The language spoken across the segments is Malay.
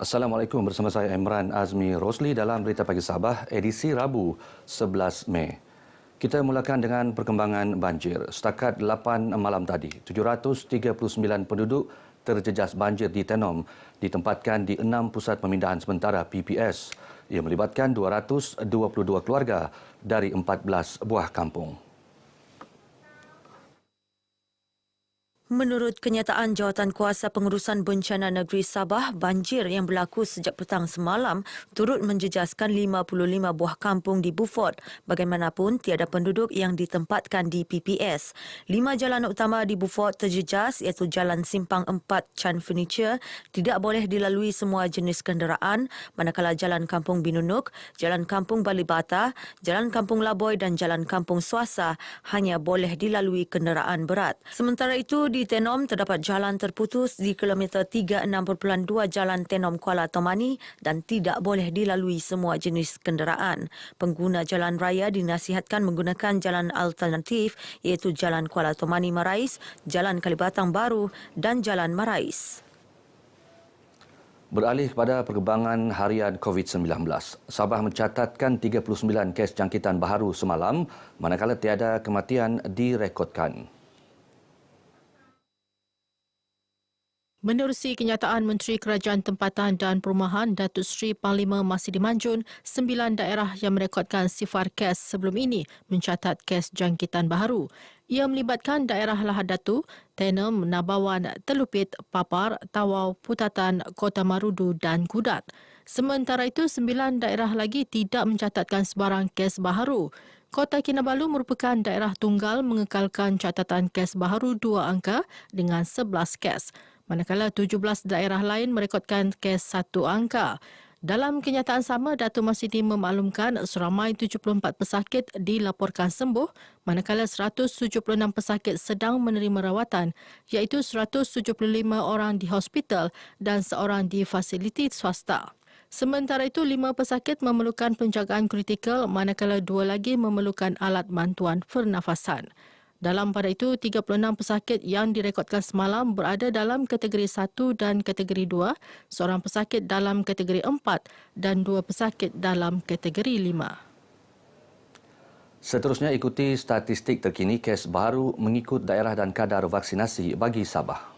Assalamualaikum, bersama saya Imran Azmi Rosli dalam Berita Pagi Sabah edisi Rabu 11 Mei. Kita mulakan dengan perkembangan banjir. Setakat 8 malam tadi, 739 penduduk terjejas banjir di Tenom ditempatkan di 6 pusat pemindahan sementara PPS. Ia melibatkan 222 keluarga dari 14 buah kampung. Menurut kenyataan Jawatankuasa Pengurusan Bencana Negeri Sabah, banjir yang berlaku sejak petang semalam turut menjejaskan 55 buah kampung di Beaufort. Bagaimanapun, tiada penduduk yang ditempatkan di PPS. 5 jalan utama di Beaufort terjejas iaitu Jalan Simpang 4 Chan Furniture tidak boleh dilalui semua jenis kenderaan, manakala Jalan Kampung Binunuk, Jalan Kampung Balibata, Jalan Kampung Laboy dan Jalan Kampung Suasa hanya boleh dilalui kenderaan berat. Sementara itu, di Tenom terdapat jalan terputus di kilometer 36.2 Jalan Tenom Kuala Tomani dan tidak boleh dilalui semua jenis kenderaan. Pengguna jalan raya dinasihatkan menggunakan jalan alternatif iaitu Jalan Kuala Tomani Marais, Jalan Kalibatang Baru dan Jalan Marais. Beralih kepada perkembangan harian COVID-19, Sabah mencatatkan 39 kes jangkitan baharu semalam, manakala tiada kematian direkodkan. Menerusi kenyataan Menteri Kerajaan Tempatan dan Perumahan Datuk Seri Panglima Masidi Manjun, 9 daerah yang merekodkan sifar kes sebelum ini mencatat kes jangkitan baharu. Ia melibatkan daerah Lahad Datu, Tenom, Nabawan, Telupit, Papar, Tawau, Putatan, Kota Marudu dan Kudat. Sementara itu, 9 daerah lagi tidak mencatatkan sebarang kes baharu. Kota Kinabalu merupakan daerah tunggal mengekalkan catatan kes baharu 2 angka dengan 11 kes. Manakala 17 daerah lain merekodkan kes 1 angka. Dalam kenyataan sama, Datuk Masidi memaklumkan seramai 74 pesakit dilaporkan sembuh, manakala 176 pesakit sedang menerima rawatan, iaitu 175 orang di hospital dan seorang di fasiliti swasta. Sementara itu, 5 pesakit memerlukan penjagaan kritikal, manakala 2 lagi memerlukan alat bantuan pernafasan. Dalam pada itu, 36 pesakit yang direkodkan semalam berada dalam kategori 1 dan kategori 2, seorang pesakit dalam kategori 4 dan 2 pesakit dalam kategori 5. Seterusnya, ikuti statistik terkini kes baharu mengikut daerah dan kadar vaksinasi bagi Sabah.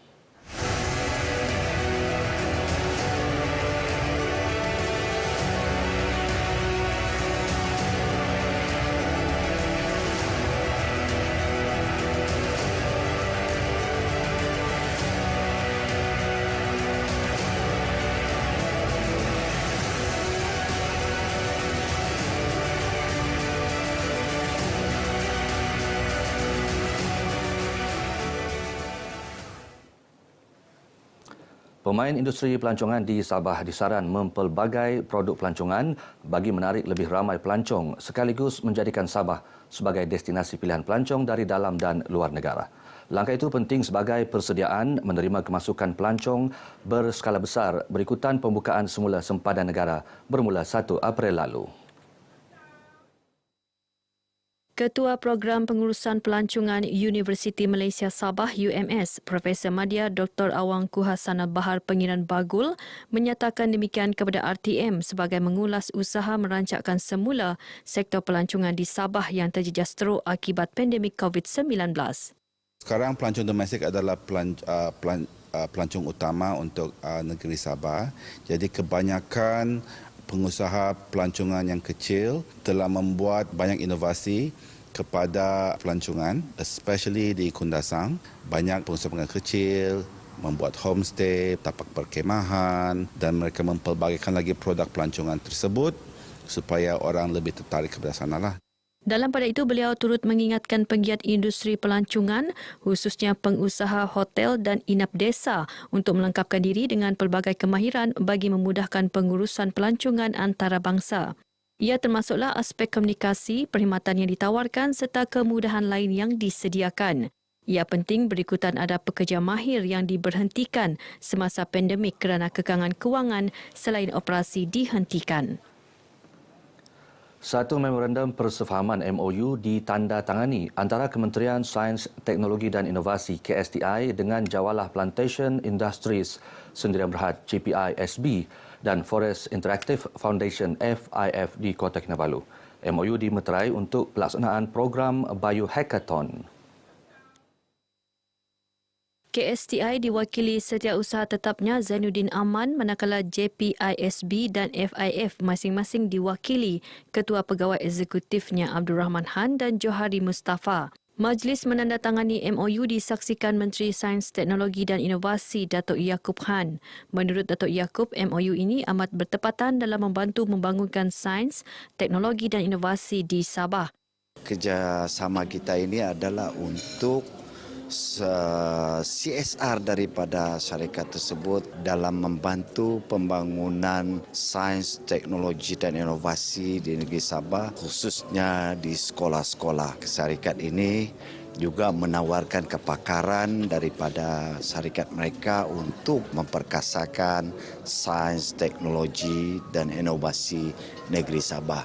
Pemain industri pelancongan di Sabah disaran mempelbagai produk pelancongan bagi menarik lebih ramai pelancong sekaligus menjadikan Sabah sebagai destinasi pilihan pelancong dari dalam dan luar negara. Langkah itu penting sebagai persediaan menerima kemasukan pelancong berskala besar berikutan pembukaan semula sempadan negara bermula 1 April lalu. Ketua Program Pengurusan Pelancongan Universiti Malaysia Sabah UMS, Profesor Madya Dr. Awang Kuhasana Bahar Pengiran Bagul menyatakan demikian kepada RTM sebagai mengulas usaha merancangkan semula sektor pelancongan di Sabah yang terjejas teruk akibat pandemik COVID-19. Sekarang pelancong domestik adalah pelancong utama untuk negeri Sabah. Jadi kebanyakan pengusaha pelancongan yang kecil telah membuat banyak inovasi kepada pelancongan, especially di Kundasang. Banyak pengusaha kecil membuat homestay, tapak perkemahan dan mereka mempelbagaikan lagi produk pelancongan tersebut supaya orang lebih tertarik kepada sanalah. Dalam pada itu, beliau turut mengingatkan penggiat industri pelancongan, khususnya pengusaha hotel dan inap desa untuk melengkapkan diri dengan pelbagai kemahiran bagi memudahkan pengurusan pelancongan antarabangsa. Ia termasuklah aspek komunikasi, perkhidmatan yang ditawarkan serta kemudahan lain yang disediakan. Ia penting berikutan ada pekerja mahir yang diberhentikan semasa pandemik kerana kekangan kewangan selain operasi dihentikan. Satu memorandum persefahaman MOU ditandatangani antara Kementerian Sains, Teknologi dan Inovasi KSTI dengan Jawalah Plantation Industries Sendirian Berhad JPI SB dan Forest Interactive Foundation FIF di Kota Kinabalu. MOU dimeterai untuk pelaksanaan program Biohackathon. KSTI diwakili Setiausaha Tetapnya Zainuddin Aman, manakala JPISB dan FIF masing-masing diwakili Ketua Pegawai Eksekutifnya Abdul Rahman Han dan Johari Mustafa. Majlis menandatangani MOU disaksikan Menteri Sains, Teknologi dan Inovasi Datuk Yaakob Khan. Menurut Datuk Yaakob, MOU ini amat bertepatan dalam membantu membangunkan sains, teknologi dan inovasi di Sabah. Kerjasama kita ini adalah untuk CSR daripada syarikat tersebut dalam membantu pembangunan sains, teknologi dan inovasi di negeri Sabah, khususnya di sekolah-sekolah. Syarikat ini juga menawarkan kepakaran daripada syarikat mereka untuk memperkasakan sains, teknologi dan inovasi negeri Sabah.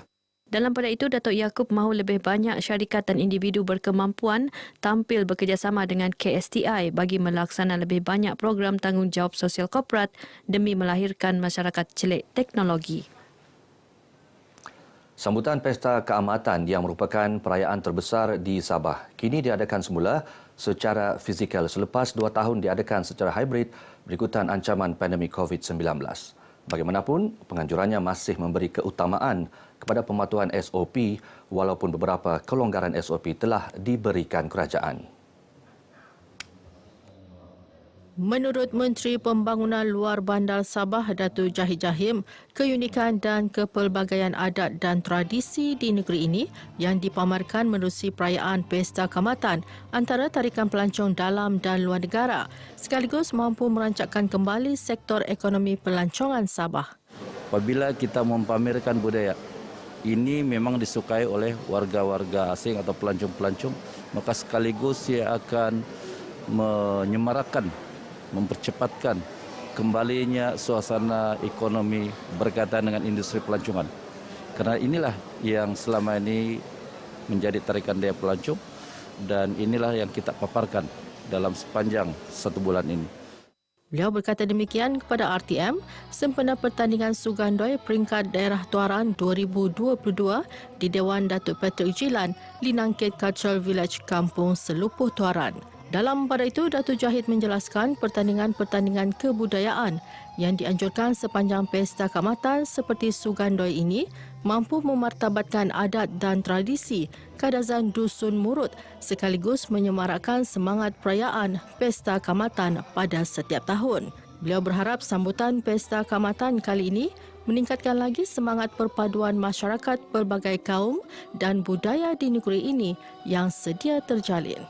Dalam pada itu, Datuk Yaakob mahu lebih banyak syarikat dan individu berkemampuan tampil bekerjasama dengan KSTI bagi melaksana lebih banyak program tanggungjawab sosial korporat demi melahirkan masyarakat celik teknologi. Sambutan Pesta Keamatan yang merupakan perayaan terbesar di Sabah kini diadakan semula secara fizikal selepas 2 tahun diadakan secara hybrid berikutan ancaman pandemik COVID-19. Bagaimanapun, penganjurannya masih memberi keutamaan kepada pematuhan SOP walaupun beberapa kelonggaran SOP telah diberikan kerajaan. Menurut Menteri Pembangunan Luar Bandar Sabah Datuk Jahid Jahim, keunikan dan kepelbagaian adat dan tradisi di negeri ini yang dipamerkan menerusi perayaan Pesta Keamatan antara tarikan pelancong dalam dan luar negara sekaligus mampu merancakkan kembali sektor ekonomi pelancongan Sabah. Apabila kita mempamerkan budaya ini memang disukai oleh warga-warga asing atau pelancong-pelancong, maka sekaligus ia akan menyemarakkan, mempercepatkan kembalinya suasana ekonomi berkaitan dengan industri pelancongan. Karena inilah yang selama ini menjadi tarikan daya pelancong dan inilah yang kita paparkan dalam sepanjang 1 bulan ini. Beliau berkata demikian kepada RTM sempena pertandingan Sugandoi peringkat daerah Tuaran 2022 di Dewan Datuk Patrick Jilan, Linangkit Cultural Village, Kampung Selupuh Tuaran. Dalam pada itu, Datuk Jahid menjelaskan pertandingan-pertandingan kebudayaan yang dianjurkan sepanjang Pesta Keamatan seperti Sugandoi ini mampu memartabatkan adat dan tradisi kadazan Dusun Murut sekaligus menyemarakkan semangat perayaan Pesta Keamatan pada setiap tahun. Beliau berharap sambutan Pesta Keamatan kali ini meningkatkan lagi semangat perpaduan masyarakat pelbagai kaum dan budaya di negeri ini yang sedia terjalin.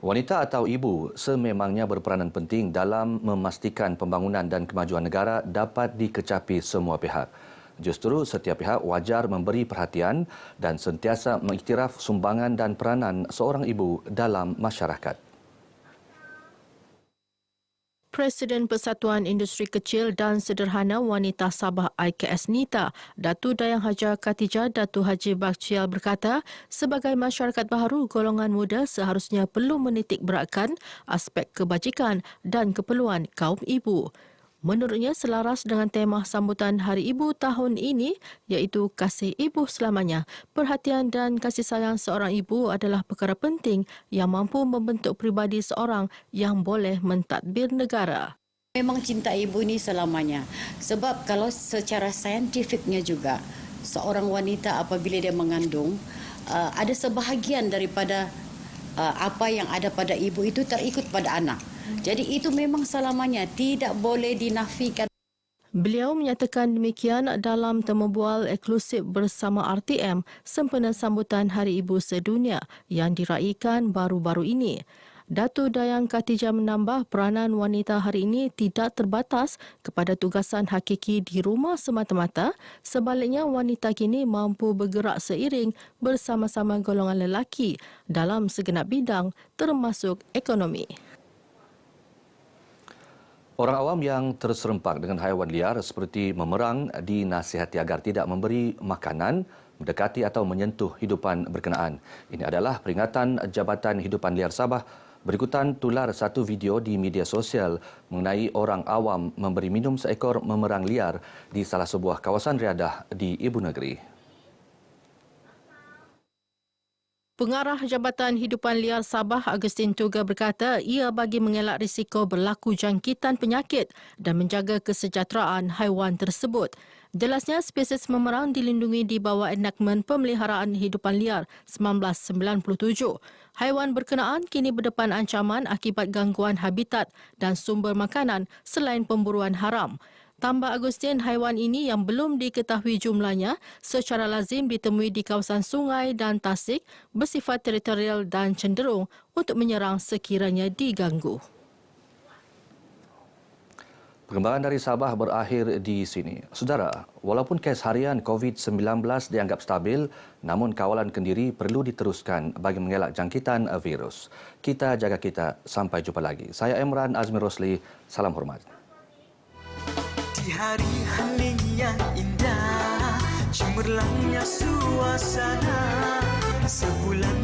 Wanita atau ibu sememangnya berperanan penting dalam memastikan pembangunan dan kemajuan negara dapat dikecapi semua pihak. Justru setiap pihak wajar memberi perhatian dan sentiasa mengiktiraf sumbangan dan peranan seorang ibu dalam masyarakat. Presiden Persatuan Industri Kecil dan Sederhana Wanita Sabah IKS NITA, Datu Dayang Haja Khatijah Datu Haji Bakhtiar berkata, sebagai masyarakat baharu, golongan muda seharusnya perlu menitik beratkan aspek kebajikan dan keperluan kaum ibu. Menurutnya, selaras dengan tema sambutan Hari Ibu tahun ini iaitu Kasih Ibu Selamanya, perhatian dan kasih sayang seorang ibu adalah perkara penting yang mampu membentuk pribadi seorang yang boleh mentadbir negara. Memang cinta ibu ini selamanya. Sebab kalau secara saintifiknya juga, seorang wanita apabila dia mengandung, ada sebahagian daripada apa yang ada pada ibu itu terikut pada anak. Jadi itu memang selamanya tidak boleh dinafikan. Beliau menyatakan demikian dalam temu bual eksklusif bersama RTM sempena sambutan Hari Ibu Sedunia yang diraikan baru-baru ini. Datu Dayang Khatijah menambah peranan wanita hari ini tidak terbatas kepada tugasan hakiki di rumah semata-mata. Sebaliknya, wanita kini mampu bergerak seiring bersama-sama golongan lelaki dalam segenap bidang termasuk ekonomi. Orang awam yang terserempak dengan haiwan liar seperti memerang dinasihati agar tidak memberi makanan, mendekati atau menyentuh hidupan berkenaan. Ini adalah peringatan Jabatan Hidupan Liar Sabah Berikutan tular satu video di media sosial mengenai orang awam memberi minum seekor memerang liar di salah sebuah kawasan riadah di ibu negeri. Pengarah Jabatan Hidupan Liar Sabah, Agustin Tuga berkata ia bagi mengelak risiko berlaku jangkitan penyakit dan menjaga kesejahteraan haiwan tersebut. Jelasnya, spesies memerang dilindungi di bawah Enakmen Pemeliharaan Hidupan Liar 1997. Haiwan berkenaan kini berdepan ancaman akibat gangguan habitat dan sumber makanan selain pemburuan haram. Tambah Agustin, haiwan ini yang belum diketahui jumlahnya secara lazim ditemui di kawasan sungai dan tasik bersifat teritorial dan cenderung untuk menyerang sekiranya diganggu. Perkembangan dari Sabah berakhir di sini. Saudara, walaupun kes harian COVID-19 dianggap stabil, namun kawalan kendiri perlu diteruskan bagi mengelak jangkitan virus. Kita jaga kita. Sampai jumpa lagi. Saya Emran Azmi Rosli. Salam hormat. Di hari hening yang indah, cemerlangnya suasana, sebulan